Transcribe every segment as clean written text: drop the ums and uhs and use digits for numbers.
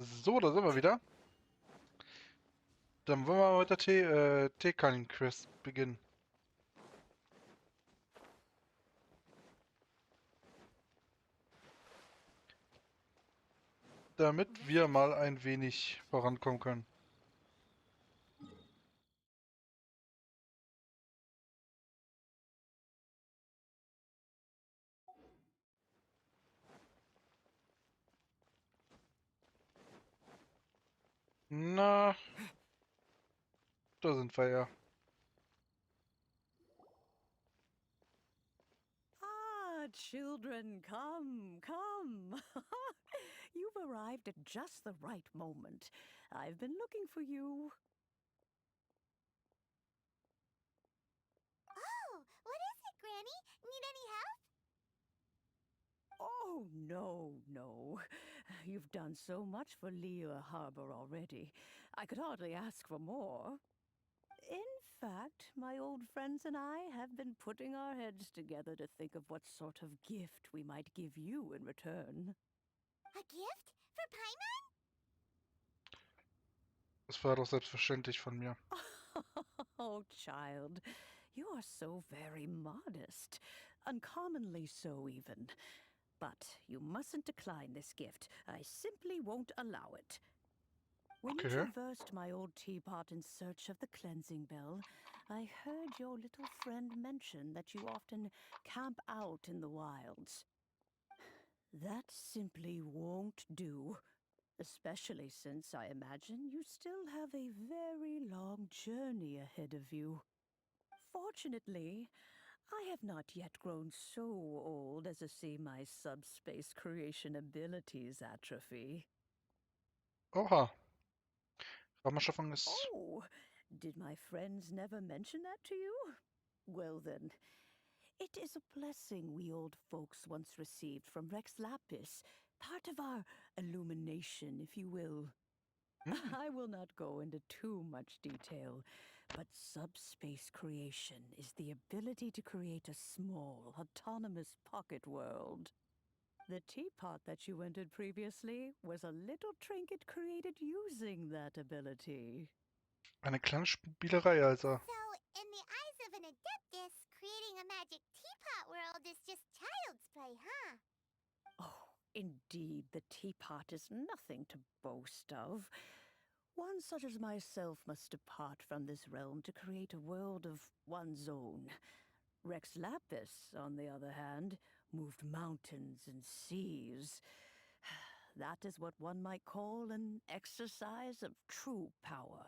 So, da sind wir wieder. Dann wollen wir mal mit der Teekannen-Quest beginnen. Damit wir mal ein wenig vorankommen können. Na, da sind wir ja. Ah, children, come. You've arrived at just the right moment. I've been looking for you. Oh, what is it, Granny? Need any help? Oh, no. You've done so much for Lea Harbor already. I could hardly ask for more. In fact, my old friends and I have been putting our heads together to think of what sort of gift we might give you in return. A gift? For Paimon? Das war doch selbstverständlich von mir. Oh, child, you are so very modest. Uncommonly so, even. But you mustn't decline this gift. I simply won't allow it. When you Okay. traversed my old teapot in search of the cleansing bell, I heard your little friend mention that you often camp out in the wilds. That simply won't do. Especially since I imagine you still have a very long journey ahead of you. Fortunately, I have not yet grown so old as to see my subspace creation abilities atrophy. Oha. Raumschaffung ist... Oh, did my friends never mention that to you? Well then, it is a blessing we old folks once received from Rex Lapis, part of our illumination, if you will. Hm. I will not go into too much detail, but subspace creation is the ability to create a small, autonomous pocket world. The teapot that you entered previously was a little trinket created using that ability. Eine kleine Spielerei, also. So, in the eyes of an adeptus, creating a magic teapot world is just child's play, huh? Oh, indeed, the teapot is nothing to boast of. One such as myself must depart from this realm to create a world of one's own. Rex Lapis, on the other hand, moved mountains and seas. That is what one might call an exercise of true power.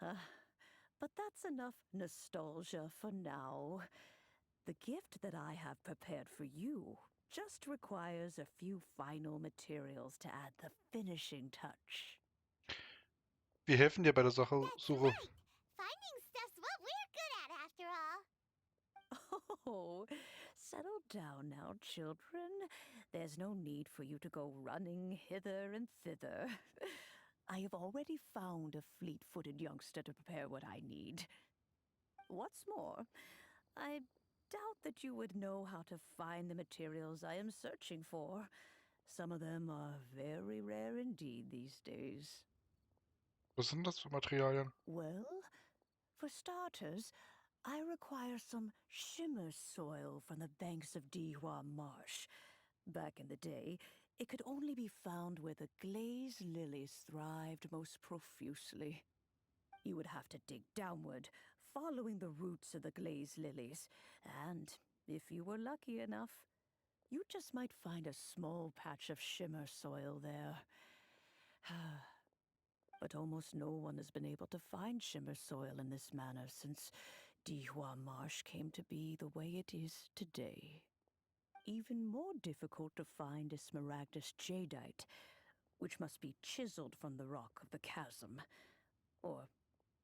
Uh, but that's enough nostalgia for now. The gift that I have prepared for you just requires a few final materials to add the finishing touch. Wir helfen dir bei der Sache That's Suche. right. Finding stuff's what we're good at, after all. Oh, settle down now, children. There's no need for you to go running hither and thither. I have already found a fleet-footed youngster to prepare what I need. What's more, I doubt that you would know how to find the materials I am searching for. Some of them are very rare indeed these days. Was sind das für Materialien? Well, for starters, I require some shimmer soil from the banks of Dihua Marsh. Back in the day, it could only be found where the glaze lilies thrived most profusely. You would have to dig downward, following the roots of the glaze lilies, and if you were lucky enough, you just might find a small patch of shimmer soil there. But almost no one has been able to find shimmer soil in this manner since Dihua Marsh came to be the way it is today. Even more difficult to find is Smaragdus jadeite, which must be chiseled from the rock of the chasm. Or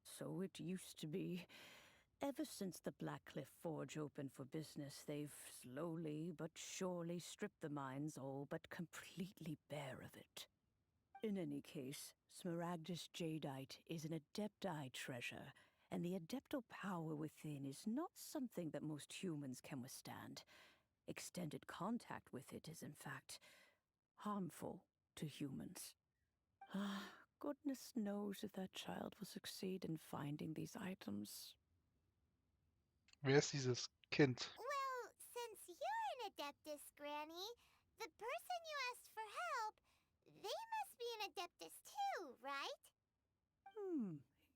so it used to be. Ever since the Blackcliff Forge opened for business, they've slowly but surely stripped the mines all but completely bare of it. In any case, Smaragdus jadeite is an adepti treasure, and the adeptal power within is not something that most humans can withstand. Extended contact with it is, in fact, harmful to humans. Goodness knows if that child will succeed in finding these items. Wer ist dieses Kind? Well, since you're an Adeptus, Granny, the person you asked for help, they must be an Adeptus too, right?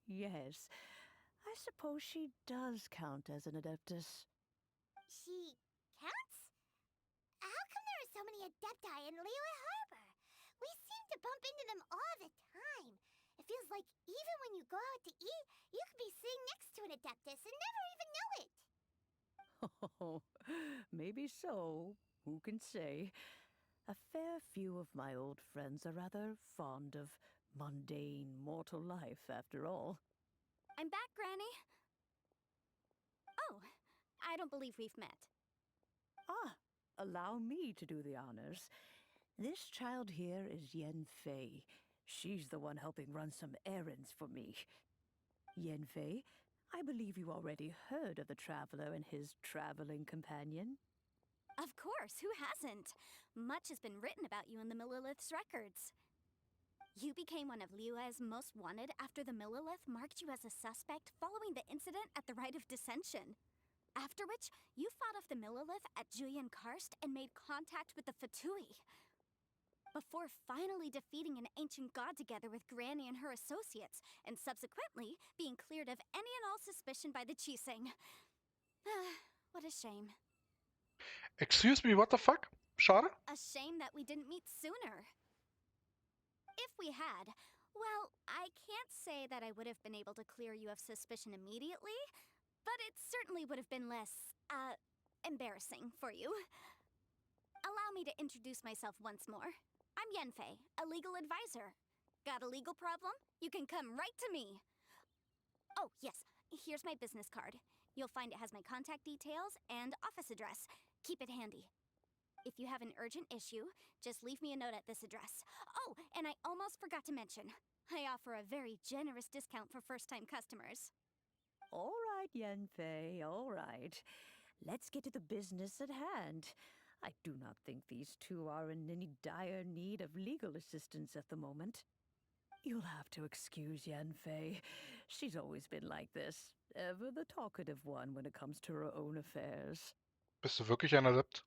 Yes. I suppose she does count as an Adeptus. She counts? How come there are so many Adepti in Liyue Harbor? We seem to bump into them all the time. It feels like even when you go out to eat, you could be sitting next to an Adeptus and never even know it. Oh, maybe so. Who can say? A fair few of my old friends are rather fond of mundane mortal life, after all. I'm back, Granny. Oh, I don't believe we've met. Ah, allow me to do the honors. This child here is Yen Fei. She's the one helping run some errands for me. Yen Fei, I believe you already heard of the traveler and his traveling companion. Of course, who hasn't? Much has been written about you in the Millilith's records. You became one of Liyue's most wanted after the Millilith marked you as a suspect following the incident at the Rite of Dissension. After which, you fought off the Millilith at Julian Karst and made contact with the Fatui. Before finally defeating an ancient god together with Granny and her associates, and subsequently being cleared of any and all suspicion by the Chiseng. What a shame. Excuse me, what the fuck? Schade? A shame that we didn't meet sooner. If we had, well, I can't say that I would have been able to clear you of suspicion immediately, but it certainly would have been less, embarrassing for you. Allow me to introduce myself once more. I'm Yenfei, a legal advisor. Got a legal problem? You can come right to me. Oh, yes, here's my business card. You'll find it has my contact details and office address. Keep it handy. If you have an urgent issue, just leave me a note at this address. Oh, and I almost forgot to mention, I offer a very generous discount for first-time customers. All right, Yen Fei, all right. Let's get to the business at hand. I do not think these two are in any dire need of legal assistance at the moment. You'll have to excuse Yen Fei. She's always been like this, ever the talkative one when it comes to her own affairs. Bist du wirklich ein Adept?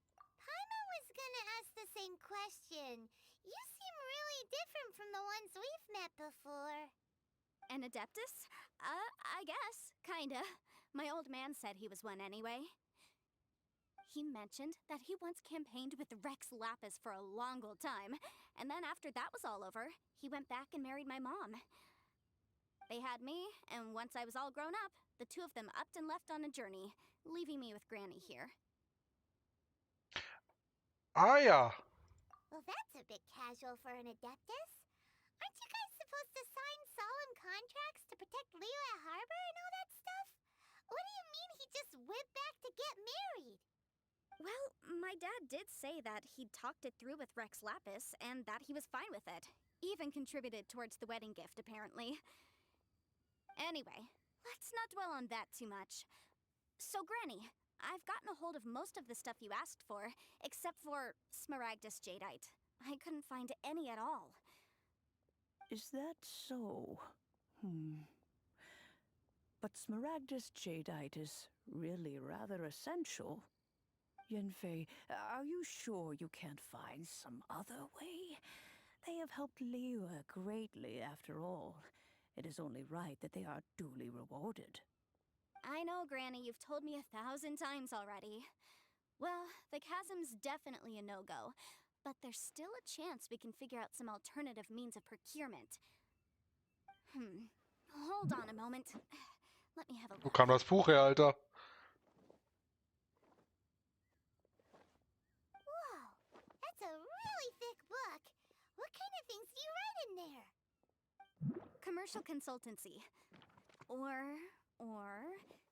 Paimon was gonna ask the same question. You seem really different from the ones we've met before. An Adeptus? I guess, kinda. My old man said he was one anyway. He mentioned that he once campaigned with Rex Lapis for a long old time, and then after that was all over, he went back and married my mom. They had me, and once I was all grown up, the two of them upped and left on a journey, leaving me with Granny here. Ah ja. Well, that's a bit casual for an Adeptus. Aren't you guys supposed to sign solemn contracts to protect Liyue Harbor and all that stuff? What do you mean he just went back to get married? Well, my dad did say that he'd talked it through with Rex Lapis, and that he was fine with it. Even contributed towards the wedding gift, apparently. Anyway, let's not dwell on that too much. So, Granny, I've gotten a hold of most of the stuff you asked for, except for Smaragdus Jadeite. I couldn't find any at all. Is that so? But Smaragdus Jadeite is really rather essential. Yenfei, are you sure you can't find some other way? They have helped Liyue greatly, after all. It is only right that they are duly rewarded. I know, Granny, you've told me 1,000 times already. Well, the chasm's definitely a no-go, but there's still a chance we can figure out some alternative means of procurement. Hold on a moment. Let me have a Wo look. kam das Buch her, Alter? Whoa, that's a really thick book. What kind of things do you write in there? Commercial consultancy. Or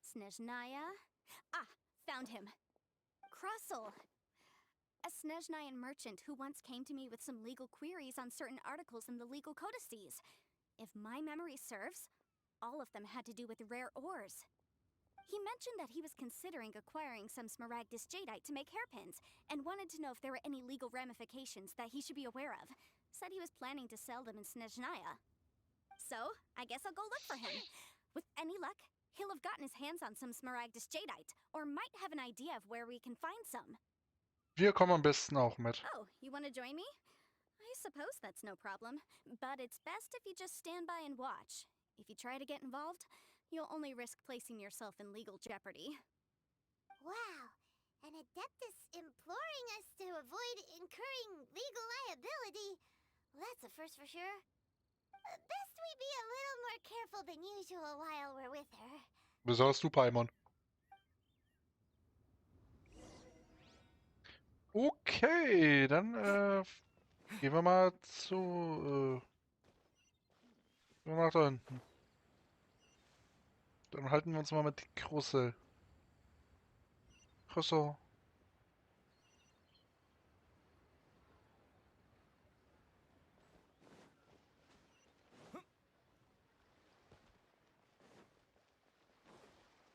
Snezhnaya? Ah, found him. Krusel. A Snezhnayan merchant who once came to me with some legal queries on certain articles in the legal codices. If my memory serves, all of them had to do with rare ores. He mentioned that he was considering acquiring some Smaragdus Jadeite to make hairpins, and wanted to know if there were any legal ramifications that he should be aware of. said he was planning to sell them in Snezhnaya. So, I guess I'll go look for him. With any luck, he'll have gotten his hands on some Smaragdus Jadeite, or might have an idea of where we can find some. Wir kommen am besten auch mit. Oh, you want to join me? I suppose that's no problem, but it's best if you just stand by and watch. If you try to get involved, you'll only risk placing yourself in legal jeopardy. Wow, an Adeptus imploring us to avoid incurring legal liability. That's a first for sure. Best we be a little more careful than usual while we're with her. Besonders du, Paimon. Okay, dann gehen wir mal zu gehen wir nach da hinten. Dann halten wir uns mal mit Große. Große.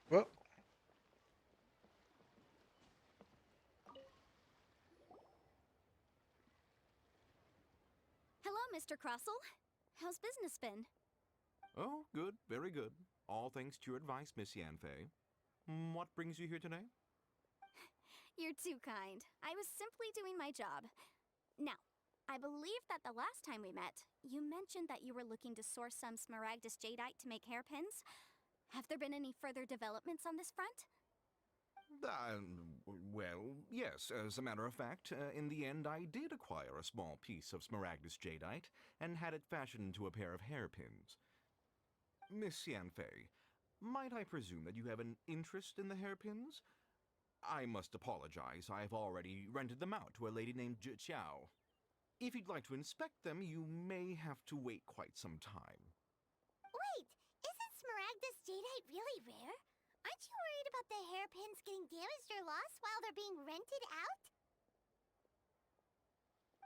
Ja. Hello, Mr. Crossell. How's business been? Oh, good, very good. All thanks to your advice, Miss Yanfei. What brings you here today? You're too kind. I was simply doing my job. Now, I believe that the last time we met, you mentioned that you were looking to source some Smaragdus Jadeite to make hairpins. Have there been any further developments on this front? Well, yes, as a matter of fact, in the end I did acquire a small piece of Smaragdus Jadeite and had it fashioned into a pair of hairpins. Miss Yanfei, might I presume that you have an interest in the hairpins? I must apologize, I've already rented them out to a lady named Zhiqiao. If you'd like to inspect them, you may have to wait quite some time. Wait, isn't Smaragdus Jadeite really rare? Aren't you worried about the hairpins getting damaged or lost while they're being rented out?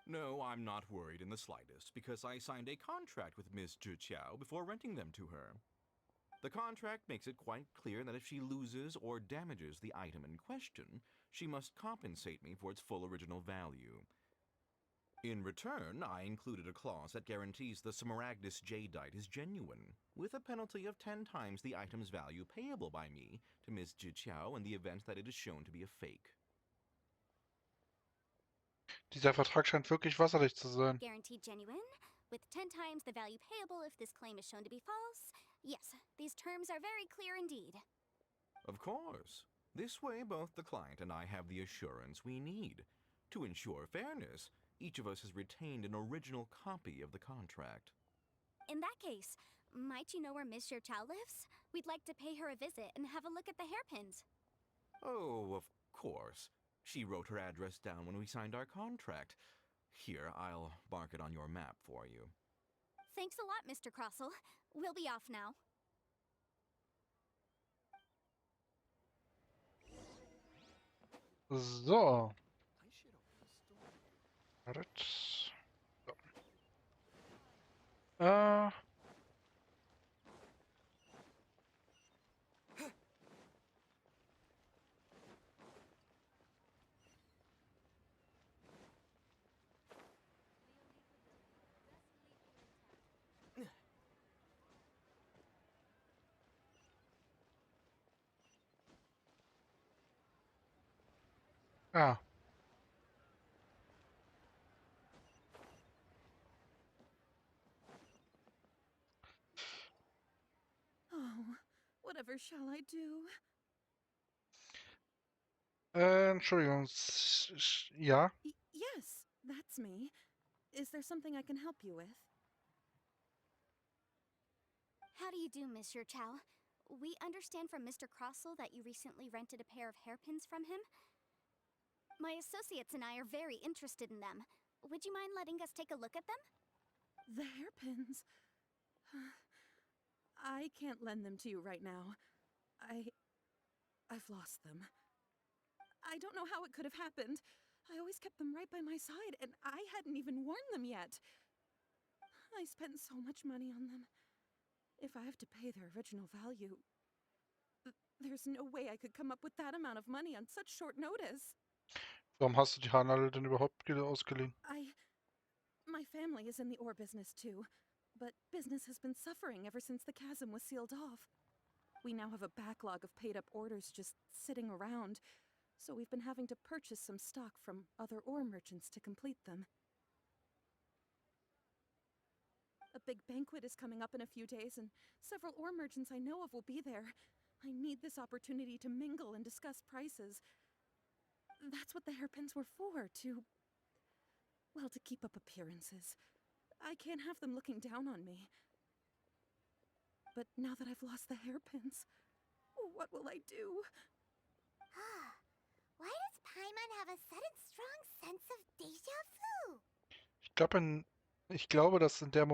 No, I'm not worried in the slightest, because I signed a contract with Miss Zhiqiao before renting them to her. The contract makes it quite clear that if she loses or damages the item in question, she must compensate me for its full original value. In return, I included a clause that guarantees the Smaragdus Jadeite is genuine, with a penalty of 10 times the item's value payable by me to Miss Zhiqiao in the event that it is shown to be a fake. Dieser Vertrag scheint wirklich wasserdicht zu sein. Guaranteed genuine, with 10 times the value payable if this claim is shown to be false. Yes, these terms are very clear indeed. Of course. This way, both the client and I have the assurance we need. To ensure fairness, each of us has retained an original copy of the contract. In that case, might you know where Miss Zhiqiao lives? We'd like to pay her a visit and have a look at the hairpins. Oh, of course. She wrote her address down when we signed our contract. Here, I'll mark it on your map for you. Thanks a lot, Mr. Crossell. We'll be off now. So. Wartet. So. Ah. Oh, whatever shall I do? Entschuldigung. Ja. Yes, that's me. Is there something I can help you with? How do you do, Miss Zhiqiao? We understand from Mr. Crossell that you recently rented a pair of hairpins from him. My associates and I are very interested in them. Would you mind letting us take a look at them? The hairpins. I can't lend them to you right now. I've lost them. I don't know how it could have happened. I always kept them right by my side, and I hadn't even worn them yet. I spent so much money on them. If I have to pay their original value, there's no way I could come up with that amount of money on such short notice. Warum hast du die Haarnadel denn überhaupt ausgeliehen? My family is in the ore business too, but business has been suffering ever since the chasm was sealed off. We now have a backlog of paid-up orders just sitting around, so we've been having to purchase some stock from other ore merchants to complete them. A big banquet is coming up in a few days, and several ore merchants I know of will be there. I need this opportunity to mingle and discuss prices. That's what the hairpins were for, well, to keep up appearances. I can't have them looking down on me. But now that I've lost the hairpins, what will I do? Why does Paimon have a sudden strong sense of déjà vu? Ich glaube, das ist der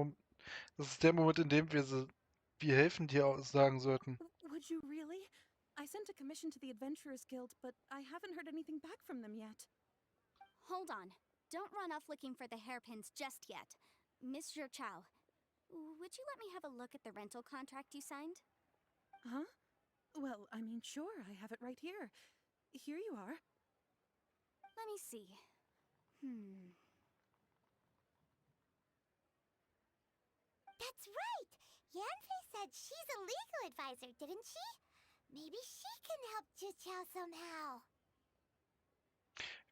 Moment, in dem wir helfen dir sagen sollten. Would you really? I sent a commission to the Adventurers Guild, but I haven't heard anything back from them yet. Hold on. Don't run off looking for the hairpins just yet. Miss Chow, would you let me have a look at the rental contract you signed? Huh? Well, I mean, sure, I have it right here. Here you are. Let me see. That's right! Yanfei said she's a legal advisor, didn't she? Maybe she can help Juqiao somehow.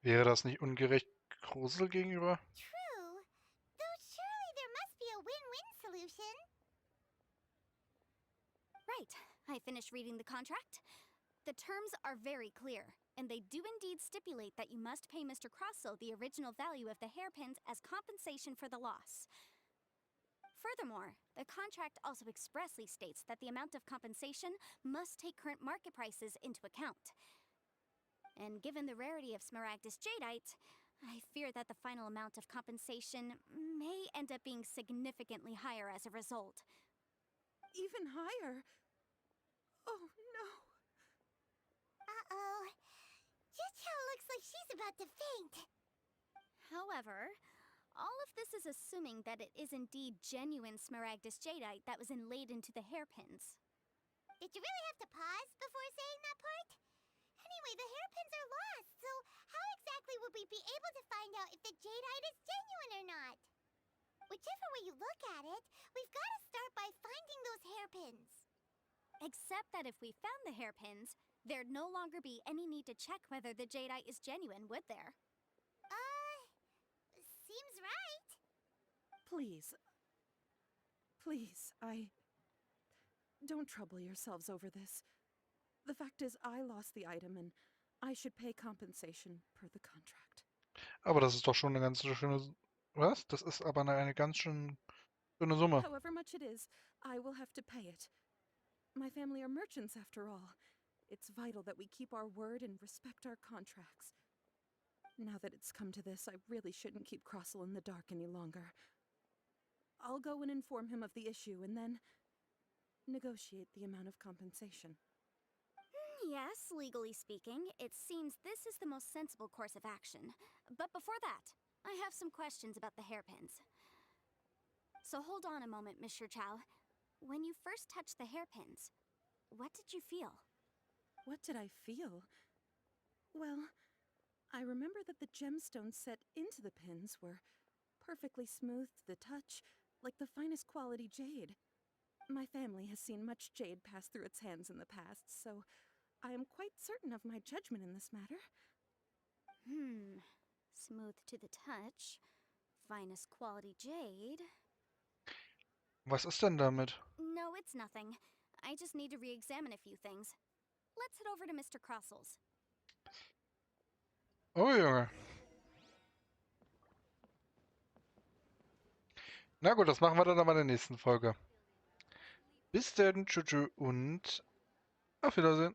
Wäre das nicht ungerecht Grusel gegenüber? True. Though surely there must be a win-win solution. Right. I finished reading the contract. The terms are very clear, and they do indeed stipulate that you must pay Mr. Crossel the original value of the hairpins as compensation for the loss. Furthermore, the contract also expressly states that the amount of compensation must take current market prices into account. And given the rarity of Smaragdus jadeite, I fear that the final amount of compensation may end up being significantly higher as a result. Even higher? Oh, no. Uh-oh. Juqiao looks like she's about to faint. However, all of this is assuming that it is indeed genuine Smaragdus jadeite that was inlaid into the hairpins. Did you really have to pause before saying that part? Anyway, the hairpins are lost, so how exactly would we be able to find out if the jadeite is genuine or not? Whichever way you look at it, we've got to start by finding those hairpins. Except that if we found the hairpins, there'd no longer be any need to check whether the jadeite is genuine, would there? Seems right. Please. Please, don't trouble yourselves over this. The fact is, I lost the item and I should pay compensation per the contract. Aber das ist doch schon eine ganz schöne... Was? Das ist aber eine ganz schöne Summe. However much it is, I will have to pay it. My family are merchants, after all. It's vital that we keep our word and respect our contracts. Now that it's come to this, I really shouldn't keep Crossel in the dark any longer. I'll go and inform him of the issue and then negotiate the amount of compensation. Yes, legally speaking, it seems this is the most sensible course of action. But before that, I have some questions about the hairpins. So hold on a moment, Mr. Chow. When you first touched the hairpins, what did you feel? What did I feel? Well, I remember that the gemstones set into the pins were perfectly smooth to the touch, like the finest quality jade. My family has seen much jade pass through its hands in the past, so I am quite certain of my judgment in this matter. Smooth to the touch, finest quality jade. Was ist denn damit? No, it's nothing. I just need to re-examine a few things. Let's head over to Mr. Crossel's. Oh, Junge. Na gut, das machen wir dann aber in der nächsten Folge. Bis dann, tschüss und auf Wiedersehen.